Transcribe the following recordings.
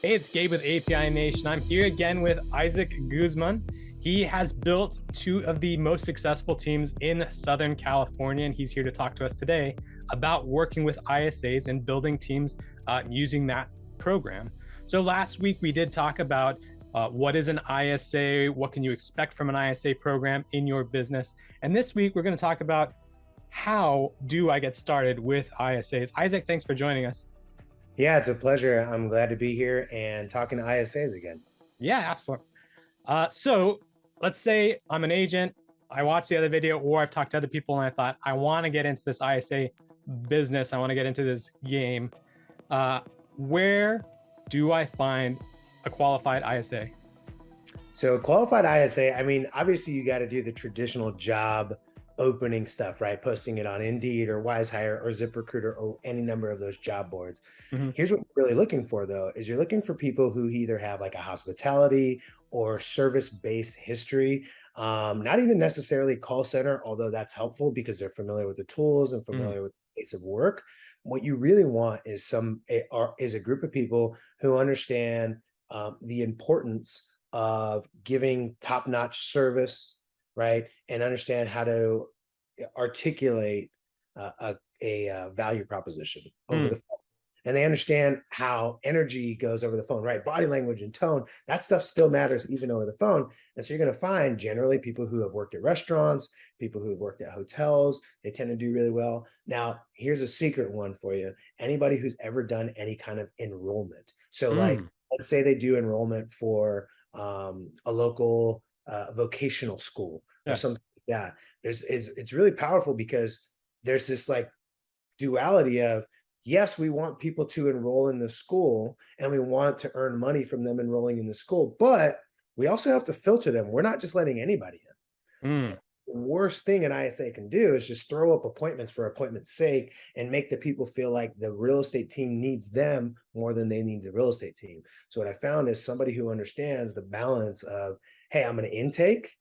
Hey, it's Gabe with API Nation. I'm here again with Isacc Guzman. He has built two of the most successful teams in Southern California, and he's here to talk to us today about working with ISAs and building teams using that program. So last week we did talk about what is an ISA, what can you expect from an ISA program in your business, and this week we're going to talk about how do I get started with ISAs. Isacc, thanks for joining us. Yeah, it's a pleasure. I'm glad to be here and talking to ISAs again. Yeah, excellent. So let's say I'm an agent, I watched the other video, or I've talked to other people and I thought, I want to get into this ISA business. I want to get into this game. Where do I find a qualified ISA? So qualified ISA, I mean, obviously you got to do the traditional job opening stuff, right? Posting it on Indeed or WiseHire or ZipRecruiter or any number of those job boards. Mm-hmm. Here's what we're really looking for though, is you're looking for people who either have like a hospitality or service-based history, not even necessarily call center, although that's helpful because they're familiar with the tools and Mm. familiar with the pace of work. What you really want is a group of people who understand the importance of giving top-notch service, right? And understand how to articulate a value proposition over the Mm. phone. And they understand how energy goes over the phone, right? Body language and tone, that stuff still matters even over the phone. And so you're going to find generally people who have worked at restaurants, people who have worked at hotels, they tend to do really well. Now, here's a secret one for you. Anybody who's ever done any kind of enrollment. So like, Mm. let's say they do enrollment for a local vocational school or Yeah. something like that. It's really powerful because there's this like duality of, yes, we want people to enroll in the school and we want to earn money from them enrolling in the school, but we also have to filter them. We're not just letting anybody in. Mm. The worst thing an ISA can do is just throw up appointments for appointment's sake and make the people feel like the real estate team needs them more than they need the real estate team. So what I found is somebody who understands the balance of, hey, I'm going to intake,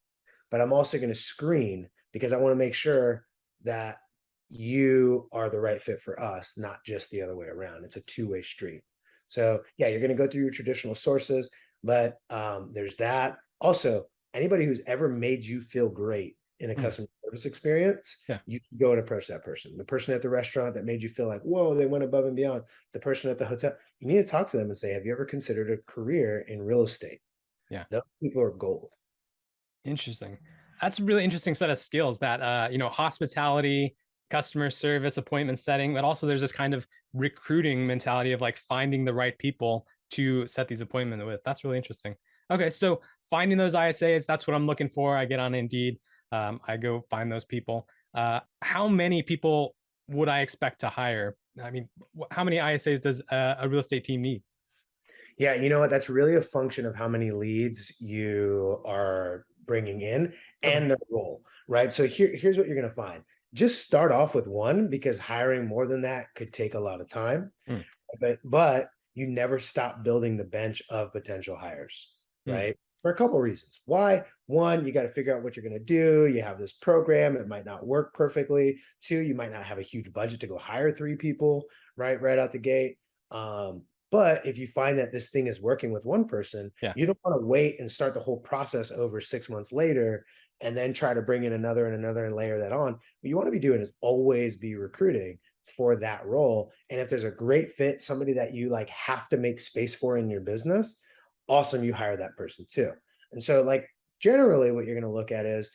but I'm also going to screen because I want to make sure that you are the right fit for us, not just the other way around. It's a two-way street. So yeah, you're going to go through your traditional sources, but there's that. Also, anybody who's ever made you feel great in a Mm. customer service experience, Yeah. you can go and approach that person. The person at the restaurant that made you feel like, whoa, they went above and beyond. The person at the hotel, you need to talk to them and say, have you ever considered a career in real estate? Yeah. Those people are gold. Interesting. That's a really interesting set of skills that hospitality, customer service, appointment setting, but also there's this kind of recruiting mentality of like finding the right people to set these appointments with. That's really interesting. Okay, so finding those ISAs, that's what I'm looking for. I get on Indeed, I go find those people. How many people would I expect to hire? I mean, how many ISAs does a real estate team need? Yeah, you know what? That's really a function of how many leads you are bringing in Okay. and their role, right? So here's what you're going to find. Just start off with one because hiring more than that could take a lot of time, Mm. but you never stop building the bench of potential hires, Mm. right? For a couple of reasons. Why? One, you got to figure out what you're going to do. You have this program, it might not work perfectly. Two, you might not have a huge budget to go hire three people, right out the gate. But if you find that this thing is working with one person, Yeah. you don't want to wait and start the whole process over 6 months later and then try to bring in another and another and layer that on. What you want to be doing is always be recruiting for that role. And if there's a great fit, somebody that you like have to make space for in your business, awesome, you hire that person too. And so like generally what you're going to look at is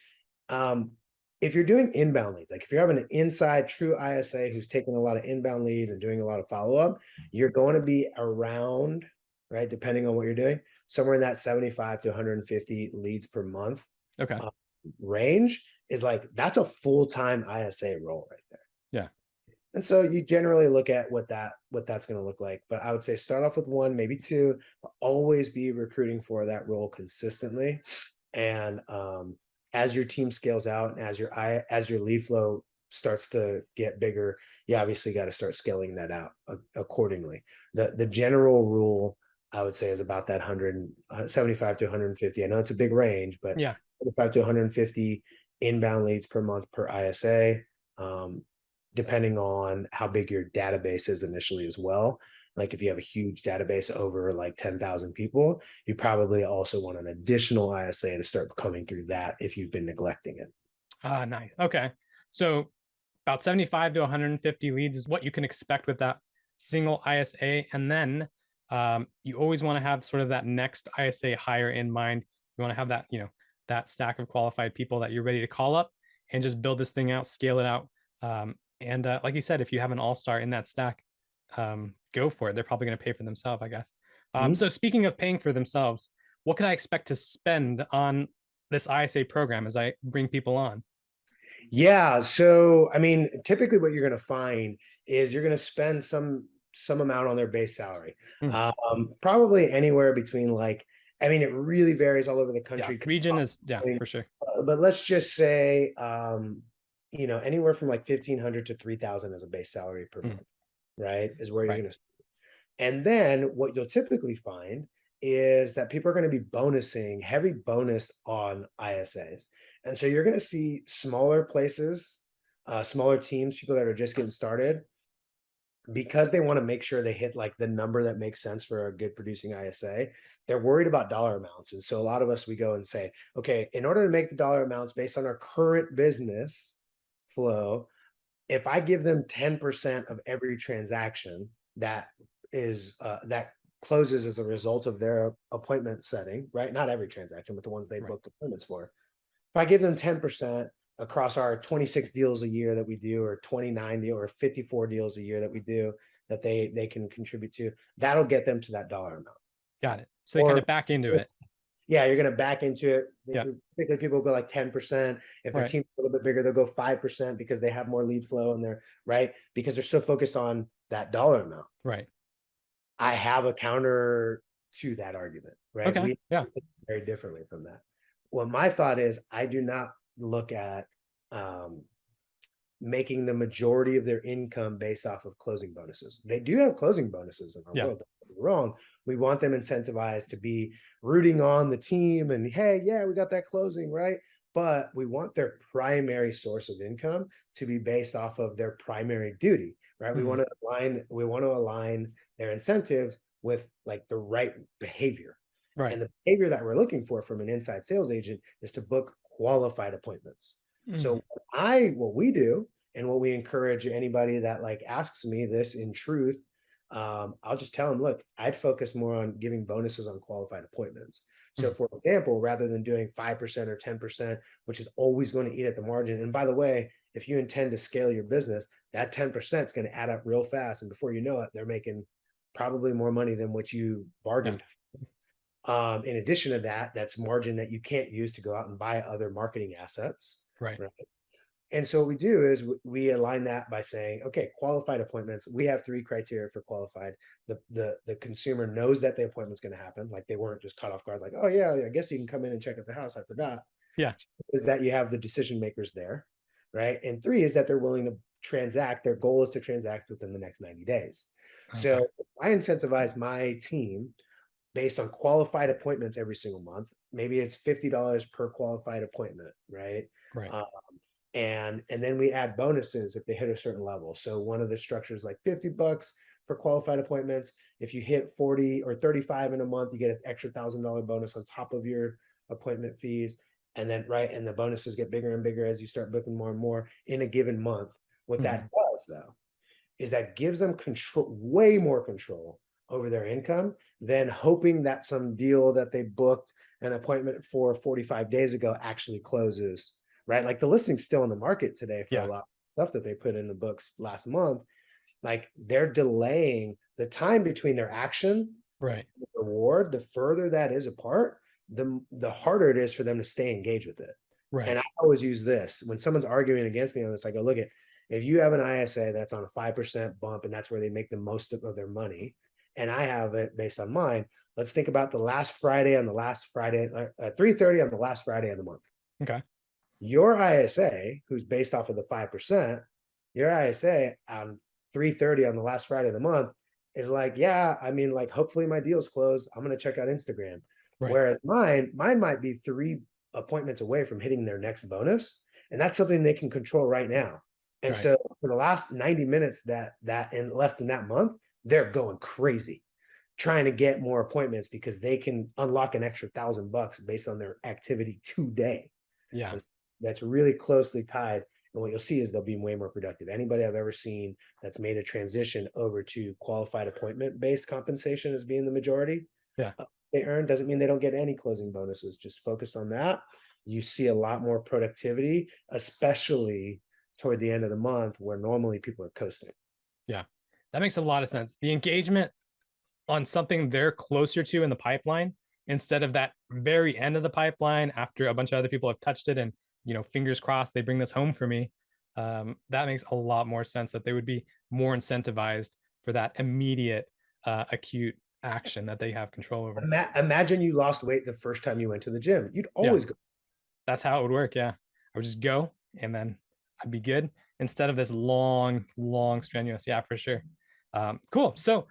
um, if you're doing inbound leads, like if you're having an inside true ISA who's taking a lot of inbound leads and doing a lot of follow-up, you're going to be around, right, depending on what you're doing, somewhere in that 75 to 150 leads per month Okay. uh, range is like, that's a full-time ISA role right there. Yeah. And so you generally look at what that's going to look like. But I would say start off with one, maybe two, but always be recruiting for that role consistently. And as your team scales out and as your lead flow starts to get bigger, you obviously got to start scaling that out accordingly. The general rule I would say is about that 175 to 150. I know it's a big range, but Yeah. 75 to 150 inbound leads per month per ISA. Depending on how big your database is initially as well. Like if you have a huge database over like 10,000 people, you probably also want an additional ISA to start coming through that if you've been neglecting it. Ah, nice. Okay. So about 75 to 150 leads is what you can expect with that single ISA. And then you always want to have sort of that next ISA hire in mind. You want to have that, that stack of qualified people that you're ready to call up and just build this thing out, scale it out. And like you said, if you have an all-star in that stack, go for it. They're probably going to pay for themselves, I guess. Mhm. So speaking of paying for themselves, what can I expect to spend on this ISA program as I bring people on? Yeah. So, I mean, typically what you're going to find is you're going to spend some amount on their base salary. Hmm. Probably anywhere between like, I mean, it really varies all over the Yeah, country. region is, yeah, for sure. But let's just say, anywhere from like 1,500 to 3,000 as a base salary per Hmm. month, right? Is where you're Right. going to. And then what you'll typically find is that people are going to be bonusing, heavy bonus on ISAs. And so you're going to see smaller places, smaller teams, people that are just getting started, because they want to make sure they hit like the number that makes sense for a good producing ISA. They're worried about dollar amounts. And so a lot of us, we go and say, okay, in order to make the dollar amounts based on our current business flow, if I give them 10% of every transaction that that closes as a result of their appointment setting, right? Not every transaction, but the ones they Right. booked appointments for. If I give them 10% across our 26 deals a year that we do, or 29 deal or 54 deals a year that we do, that they can contribute to, that'll get them to that dollar amount. Got it. So they kind Or of back into it. yeah, you're going to back into it. Yeah. Typically, people go like 10%. If their Right. team's a little bit bigger, they'll go 5% because they have more lead flow and they're right because they're so focused on that dollar amount. Right. I have a counter to that argument, right? Okay. We Yeah. think very differently from that. Well, my thought is I do not look at um, making the majority of their income based off of closing bonuses. They do have closing bonuses in our Yeah. world. Don't get me wrong. We want them incentivized to be rooting on the team and hey, yeah, we got that closing, right? But we want their primary source of income to be based off of their primary duty, right? Mhm. We want to align their incentives with like the right behavior. Right. And the behavior that we're looking for from an inside sales agent is to book qualified appointments. Mhm. So what we do and what we encourage anybody that like asks me this in truth, I'll just tell them, look, I'd focus more on giving bonuses on qualified appointments. So Mhm. for example, rather than doing 5% or 10%, which is always going to eat at the margin. And by the way, if you intend to scale your business, that 10% is going to add up real fast. And before you know it, they're making probably more money than what you Yeah. bargained. In addition to that, that's margin that you can't use to go out and buy other marketing assets. Right. Right. And so what we do is we align that by saying, okay, qualified appointments. We have 3 criteria for qualified. The consumer knows that the appointment's going to happen. Like they weren't just caught off guard, like, oh yeah, I guess you can come in and check out the house. I forgot. Yeah. Is that you have the decision makers there, right? And 3 is that they're willing to transact. Their goal is to transact within the next 90 days. Okay. So I incentivize my team based on qualified appointments every single month. Maybe it's $50 per qualified appointment, right? Right. And then we add bonuses if they hit a certain level. So one of the structures like $50 for qualified appointments. If you hit 40 or 35 in a month, you get an extra $1,000 bonus on top of your appointment fees. And then and the bonuses get bigger and bigger as you start booking more and more in a given month. What that Mhm. does though is that gives them control, way more control over their income than hoping that some deal that they booked an appointment for 45 days ago actually closes, right? Like the listing's still in the market today for a Yeah. lot of stuff that they put in the books last month. Like they're delaying the time between their action Right. and the reward. The further that is apart, the harder it is for them to stay engaged with it. And Right. I always use this when someone's arguing against me on this. I go, look at if you have an ISA that's on a 5% bump and that's where they make the most of their money, and I have it based on mine. Let's think about the last Friday on the last Friday, 3:30 on the last Friday of the month. Okay. Your ISA, who's based off of the 5%, your ISA on 3:30 on the last Friday of the month is like, yeah, I mean, like, hopefully my deal's closed. I'm going to check out Instagram. Right. Whereas mine might be 3 appointments away from hitting their next bonus. And that's something they can control right now. And Right. so for the last 90 minutes that and left in that month, they're going crazy trying to get more appointments because they can unlock an extra $1,000 based on their activity today. Yeah. That's really closely tied. And what you'll see is they'll be way more productive. Anybody I've ever seen that's made a transition over to qualified appointment based compensation as being the majority, Yeah. they earn doesn't mean they don't get any closing bonuses. Just focused on that. You see a lot more productivity, especially toward the end of the month where normally people are coasting. Yeah. That makes a lot of sense. The engagement on something they're closer to in the pipeline instead of that very end of the pipeline after a bunch of other people have touched it and, fingers crossed they bring this home for me. That makes a lot more sense that they would be more incentivized for that immediate acute action that they have control over. Imagine you lost weight the first time you went to the gym. You'd always go. That's how it would work. Yeah. I would just go and then I'd be good instead of this long, strenuous. Yeah, for sure. Cool. So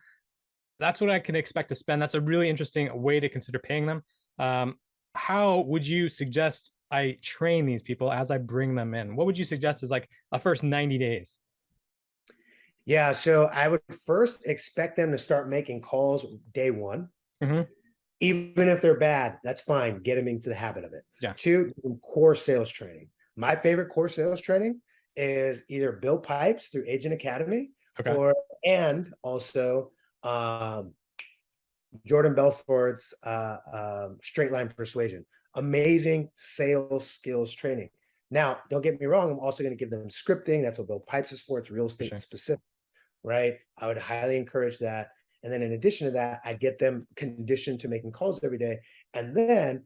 that's what I can expect to spend. That's a really interesting way to consider paying them. How would you suggest I train these people as I bring them in? What would you suggest is like a first 90 days? Yeah, so I would first expect them to start making calls day one. Mm-hmm. Even if they're bad, that's fine. Get them into the habit of it. Yeah. 2, core sales training. My favorite core sales training is either Bill Pipes through Agent Academy, Okay. and also Jordan Belfort's Straight Line Persuasion. Amazing sales skills training. Now, don't get me wrong, I'm also going to give them scripting. That's what Bill Pipes is for. It's real estate specific, right? I would highly encourage that. And then in addition to that, I'd get them conditioned to making calls every day. And then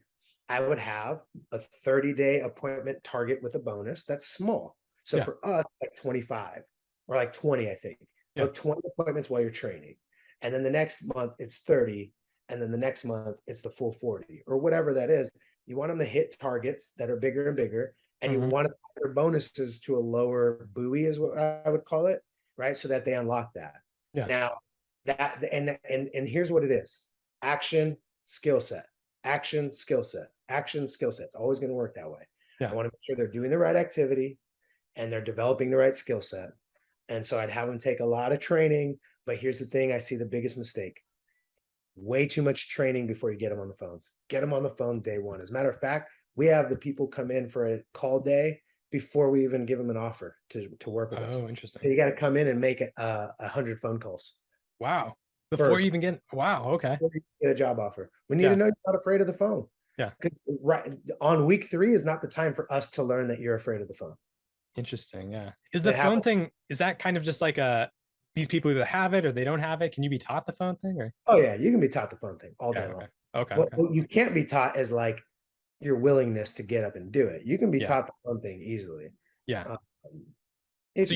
I would have a 30-day appointment target with a bonus. That's small. So for us, like 25 or like 20, I think. Book 20 appointments while you're training. And then the next month it's 30. And then the next month it's the full 40 or whatever that is. You want them to hit targets that are bigger and bigger. And you want to tie their bonuses to a lower buoy is what I would call it, right? So that they unlock that. Yeah. Now that and here's what it is: action, skill set, action, skill set, action, skill set. It's always going to work that way. Yeah. I want to make sure they're doing the right activity and they're developing the right skill set. And so I'd have them take a lot of training. But here's the thing: I see the biggest mistake. Way too much training before you get them on the phones. Get them on the phone day one. As a matter of fact, we have the people come in for a call day before we even give them an offer to work with us. Oh, interesting. So you got to come in and make 100 phone calls. Wow. Before you even get, wow. Okay. Before you get a job offer. We need to know you're not afraid of the phone. Yeah. Right on week 3 is not the time for us to learn that you're afraid of the phone. Interesting. Yeah. Is the phone thing, is that kind of just like these people either have it or they don't have it? Can you be taught the phone thing or? Oh yeah, you can be taught the phone thing all day long. Okay. What you can't be taught is like your willingness to get up and do it. You can be taught the phone thing easily. Yeah. So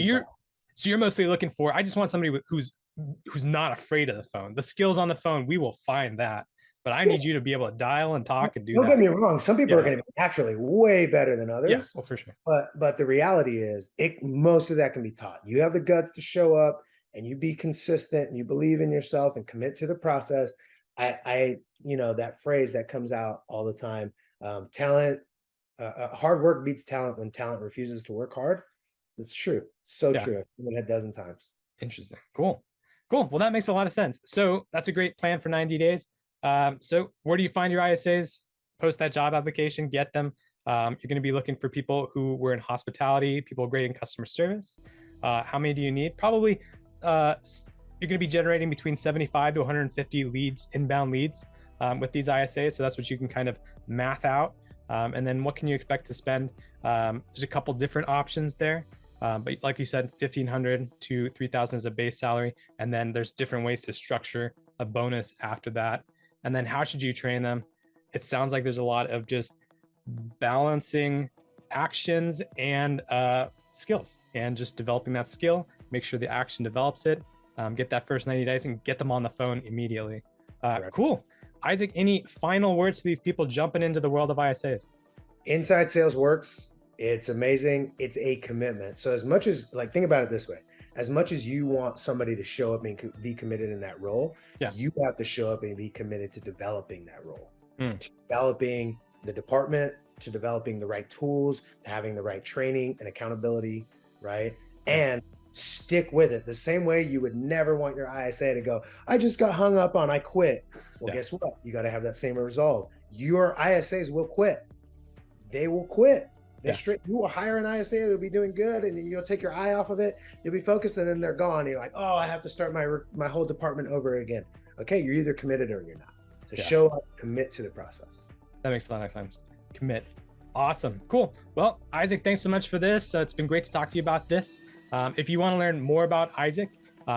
you're mostly looking for, I just want somebody who's not afraid of the phone. The skills on the phone, we will find that. But I need you to be able to dial and talk and do that. Don't get me wrong. Some people are going to be naturally way better than others. Yeah, well, for sure. But the reality is most of that can be taught. You have the guts to show up and you be consistent and you believe in yourself and commit to the process. I that phrase that comes out all the time, talent, hard work beats talent when talent refuses to work hard. That's true. So true. I've seen it a dozen times. Interesting. Cool. Well, that makes a lot of sense. So that's a great plan for 90 days. So where do you find your ISAs? Post that job application, get them. You're going to be looking for people who were in hospitality, people great in customer service. How many do you need? Probably you're going to be generating between 75 to 150 leads, inbound leads with these ISAs. So that's what you can kind of math out. And then what can you expect to spend? There's a couple different options there. But like you said, 1,500 to 3,000 is a base salary. And then there's different ways to structure a bonus after that. And then how should you train them? It sounds like there's a lot of just balancing actions and skills and just developing that skill, make sure the action develops it, get that first 90 days and get them on the phone immediately. Cool. Isaac, any final words to these people jumping into the world of ISAs? Inside sales works. It's amazing. It's a commitment. So as much as think about it this way, as much as you want somebody to show up and be committed in that role, you have to show up and be committed to developing that role, to developing the department, to developing the right tools, to having the right training and accountability, right? And stick with it. The same way you would never want your ISA to go, I just got hung up on, I quit. Well, Yeah. guess what? You got to have that same resolve. Your ISAs will quit. They will quit. Yeah. You will hire an ISA that'll be doing good, and then you'll take your eye off of it. You'll be focused, and then they're gone. And you're like, oh, I have to start my whole department over again. Okay, you're either committed or you're not. So show up, commit to the process. That makes a lot of sense. Commit. Awesome. Cool. Well, Isaac, thanks so much for this. It's been great to talk to you about this. If you want to learn more about Isaac,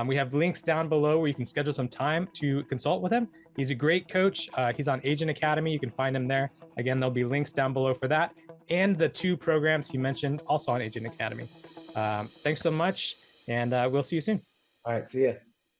we have links down below where you can schedule some time to consult with him. He's a great coach. He's on Agent Academy. You can find him there. Again, there'll be links down below for that. And the 2 programs he mentioned also on Agent Academy. Thanks so much. And we'll see you soon. All right. See ya.